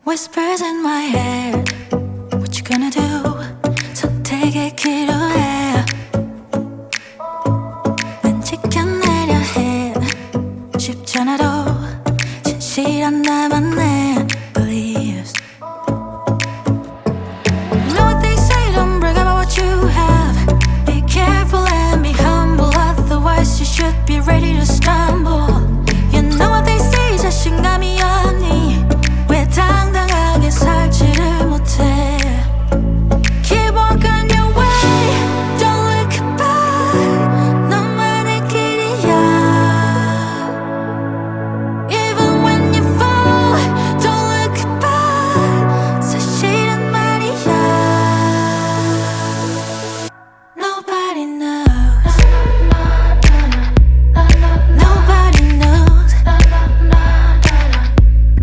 Whispers in my head, what you gonna do? 선택의 기로에 난 지켜내려 해. 쉽지 않아도 진실한 나만의 beliefs. You know what they say, don't brag about what you have. Be careful and be humble, otherwise you should be ready to stumble. You know what they say, 자신감이 없니? 왜 당당하게 살지를 못해? Keep walking your way, don't look back. 너만의 길이야. Even when you fall, don't look back. 사실은 말이야. Nobody knows. Nobody knows.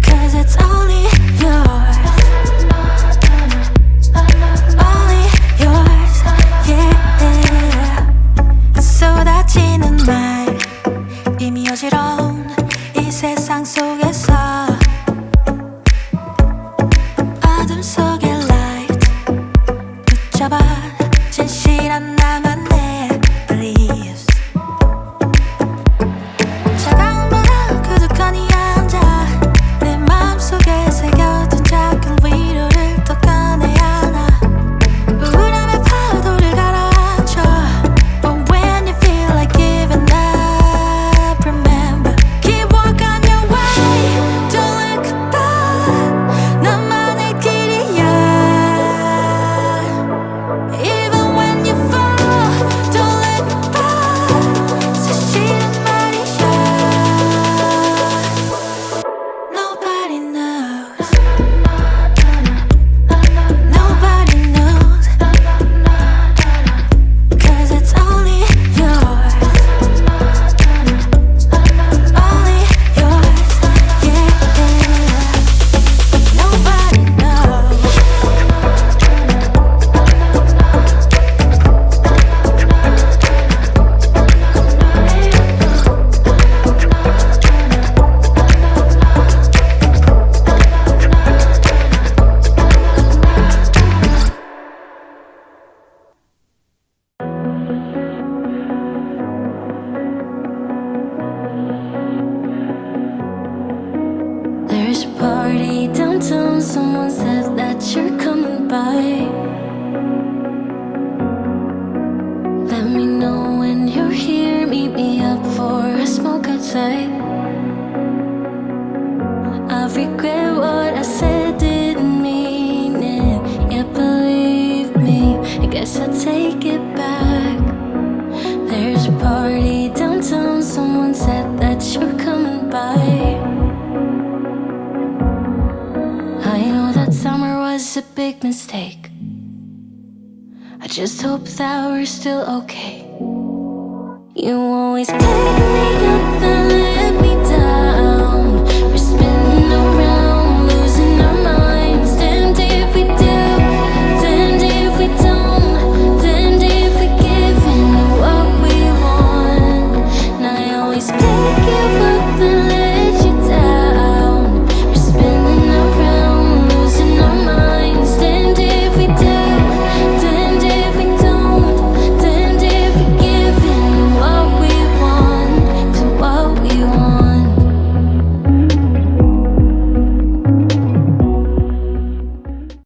'Cause it's only yours. Only yours, yeah. 쏟아지는 말 이미 어지러운 이 세상 속에서 어둠 속의 light 붙잡아 진실한 나만의 beliefs. 차가운 바람 그득하니 앉아 내 마음속에 새겨둔 작은 위로를 또 꺼내야 하나. 우울함의 파도를 가라앉혀. But when you feel like giving up, remember, keep walking your way, don't look back. 너만의 길이야. Even when you fall, don't look back. 사실은 말이야. Nobody knows. Nobody knows. 'Cause it's only yours. Only yours, yeah. Nobody knows. There's a party downtown, someone said that you're coming by. Let me know when you're here, meet me up for a smoke outside. I regret what I said, didn't mean it. Yeah, believe me, I guess I'll take it back. There's a party downtown, someone said that you're coming by. I know that summer was a big mistake. I just hope that we're still okay. You always pick me up and